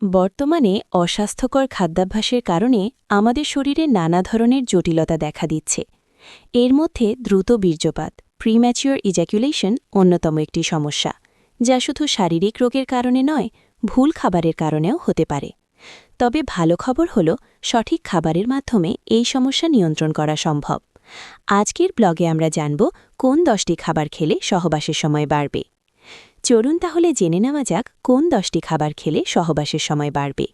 বর্তমানে অস্বাস্থ্যকর খাদ্যাভ্যাসের কারণে আমাদের শরীরে নানা ধরনের জটিলতা দেখা দিচ্ছে। এর মধ্যে দ্রুত বীর্যপাত প্রিম্যাচিওর ইজ্যাকুলেশন অন্যতম একটি সমস্যা, যা শুধু শারীরিক রোগের কারণে নয়, ভুল খাবারের কারণেও হতে পারে। তবে ভালো খবর হল, সঠিক খাবারের মাধ্যমে এই সমস্যা নিয়ন্ত্রণ করা সম্ভব। আজকের ব্লগে আমরা জানব কোন 10টি খাবার খেলে সহবাসের সময় বাড়বে। চলুন তাহলে জেনে নেওয়া যাক কোন 10টি খাবার খেলে সহবাসের সময় বাড়বে।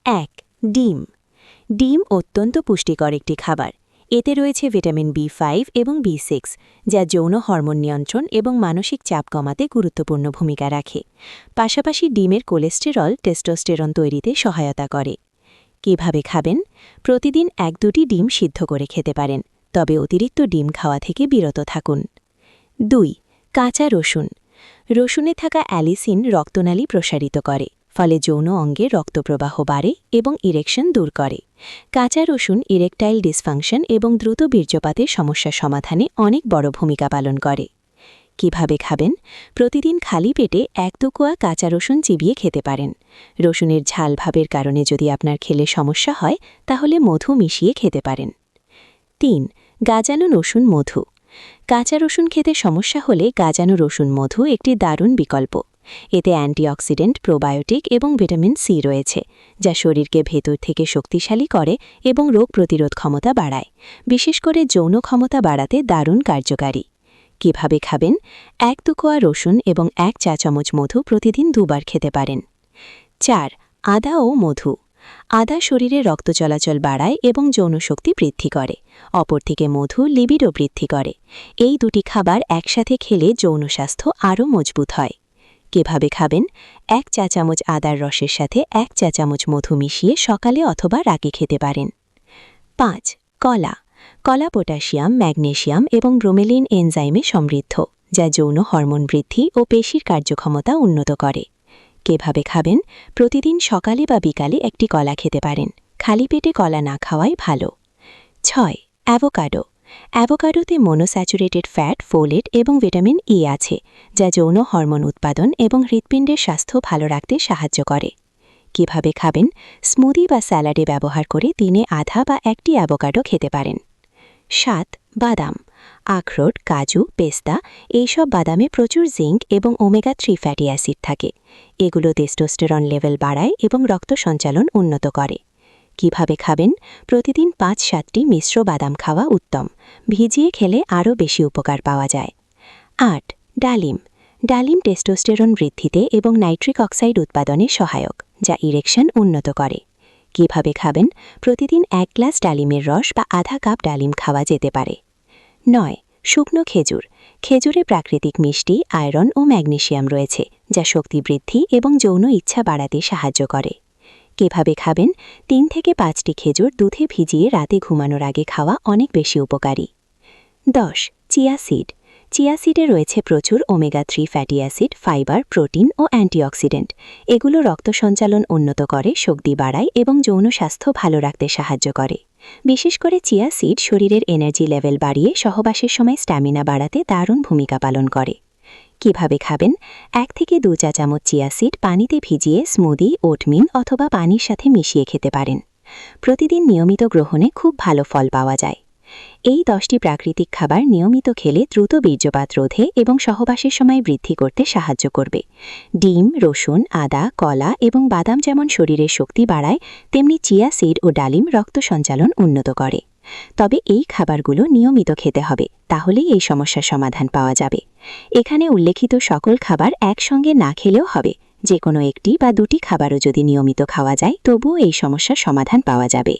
১. ডিম। ডিম অত্যন্ত পুষ্টিকর একটি খাবার। এতে রয়েছে ভিটামিন বি5 এবং বি6, যা যৌন হরমোন নিয়ন্ত্রণ এবং মানসিক চাপ কমাতে গুরুত্বপূর্ণ ভূমিকা রাখে। পাশাপাশি ডিমের কোলেস্টেরল টেস্টোস্টেরন তৈরিতে সহায়তা করে। কিভাবে খাবেন? প্রতিদিন 1-2টি ডিম সিদ্ধ করে খেতে পারেন, তবে অতিরিক্ত ডিম খাওয়া থেকে বিরত থাকুন। 2. কাঁচা রসুন। রসুনে থাকা অ্যালিসিন রক্তনালী প্রসারিত করে, ফলে যৌন অঙ্গে রক্তপ্রবাহ বাড়ে এবং ইরেকশন দূর করে। কাঁচা রসুন ইরেকটাইল ডিসফাংশন এবং দ্রুত বীর্যপাতের সমস্যা সমাধানে অনেক বড় ভূমিকা পালন করে। কিভাবে খাবেন? প্রতিদিন খালি পেটে 1-2 কোয়া কাঁচা রসুন চিবিয়ে খেতে পারেন। রসুনের ঝাল ভাবের কারণে যদি আপনার খেলে সমস্যা হয়, তাহলে মধু মিশিয়ে খেতে পারেন। 3. গাজানো রসুন মধু। কাঁচা রসুন খেতে সমস্যা হলে গাজানো রসুন মধু একটি দারুণ বিকল্প। এতে অ্যান্টিঅক্সিডেন্ট, প্রোবায়োটিক এবং ভিটামিন সি রয়েছে, যা শরীরকে ভেতর থেকে শক্তিশালী করে এবং রোগ প্রতিরোধ ক্ষমতা বাড়ায়। বিশেষ করে যৌন ক্ষমতা বাড়াতে দারুণ কার্যকারী। কিভাবে খাবেন? 1-2 কোয়া রসুন এবং 1 চা চামচ মধু প্রতিদিন 2 বার খেতে পারেন। 4. আদা ও মধু। আদা শরীরে রক্ত চলাচল বাড়ায় এবং যৌন শক্তি বৃদ্ধি করে। অপরদিকে মধু লিবিডো বৃদ্ধি করে। এই দুটি খাবার একসাথে খেলে যৌন স্বাস্থ্য আরও মজবুত হয়। কিভাবে খাবেন? 1 চা চামচ আদার রসের সাথে 1 চা চামচ মধু মিশিয়ে সকালে অথবা রাতে খেতে পারেন। 5. কলা। কলা পটাশিয়াম, ম্যাগনেসিয়াম এবং ব্রোমেলিন এনজাইমে সমৃদ্ধ, যা যৌন হরমোন বৃদ্ধি ও পেশির কার্যক্ষমতা উন্নত করে। কিভাবে খাবেন? প্রতিদিন সকালে বা বিকালে একটি কলা খেতে পারেন। খালি পেটে কলা না খাওয়াই ভালো। 6. অ্যাভোকাডো। অ্যাভোকাডোতে মনোস্যাচুরেটেড ফ্যাট, ফোলেট এবং ভিটামিন ই আছে, যা যৌন হরমোন উৎপাদন এবং হৃৎপিণ্ডের স্বাস্থ্য ভালো রাখতে সাহায্য করে। কিভাবে খাবেন? স্মুদি বা স্যালাডে ব্যবহার করে দিনে আধা বা 1টি অ্যাভোকাডো খেতে পারেন। 7. বাদাম। আখরোট, কাজু, পেস্তা এইসব বাদামে প্রচুর জিঙ্ক এবং ওমেগা-3 ফ্যাটি অ্যাসিড থাকে। এগুলো টেস্টোস্টেরন লেভেল বাড়ায় এবং রক্ত সঞ্চালন উন্নত করে। কিভাবে খাবেন? প্রতিদিন 5-7টি মিশ্র বাদাম খাওয়া উত্তম। ভিজিয়ে খেলে আরও বেশি উপকার পাওয়া যায়। 8. ডালিম। ডালিম টেস্টোস্টেরন বৃদ্ধিতে এবং নাইট্রিক অক্সাইড উৎপাদনে সহায়ক, যা ইরেকশন উন্নত করে। কিভাবে খাবেন? প্রতিদিন 1 গ্লাস ডালিমের রস বা আধা কাপ ডালিম খাওয়া যেতে পারে। 9. শুকনো খেজুর। খেজুরে প্রাকৃতিক মিষ্টি, আয়রন ও ম্যাগনেসিয়াম রয়েছে, যা শক্তি বৃদ্ধি এবং যৌন ইচ্ছা বাড়াতে সাহায্য করে। কিভাবে খাবেন? 3 থেকে 5টি খেজুর দুধে ভিজিয়ে রাতে ঘুমানোর আগে খাওয়া অনেক বেশি উপকারী। 10. Chia seed. চিয়া সিডে রয়েছে প্রচুর omega three fatty acid, fibre, protein ও অ্যান্টিঅক্সিডেন্ট। এগুলো রক্ত সঞ্চালন উন্নত করে, শক্তি বাড়ায় এবং যৌন স্বাস্থ্য ভালো রাখতে সাহায্য করে। বিশেষ করে চিয়া সিড শরীরের এনার্জি লেভেল বাড়িয়ে সহবাসের সময় স্ট্যামিনা বাড়াতে দারুণ ভূমিকা পালন করে। কিভাবে খাবেন? 1 থেকে 2 চা চামচ চিয়া সিড পানিতে ভিজিয়ে স্মুদি, ওটমিল অথবা পানির সাথে মিশিয়ে খেতে পারেন। প্রতিদিন নিয়মিত গ্রহণে খুব ভালো ফল পাওয়া যায়। এই 10টি প্রাকৃতিক খাবার নিয়মিত খেলে দ্রুত বীর্যপাত রোধে এবং সহবাসের সময় বৃদ্ধি করতে সাহায্য করবে। ডিম, রসুন, আদা, কলা এবং বাদাম যেমন শরীরের শক্তি বাড়ায়, তেমনি চিয়া সিড ও ডালিম রক্ত সঞ্চালন উন্নত করে। তবে এই খাবারগুলো নিয়মিত খেতে হবে, তাহলেই এই সমস্যার সমাধান পাওয়া যাবে। এখানে উল্লেখিত সকল খাবার একসঙ্গে না খেলেও হবে। যে কোনো 1টি বা 2টি খাবারও যদি নিয়মিত খাওয়া যায়, তবুও এই সমস্যার সমাধান পাওয়া যাবে।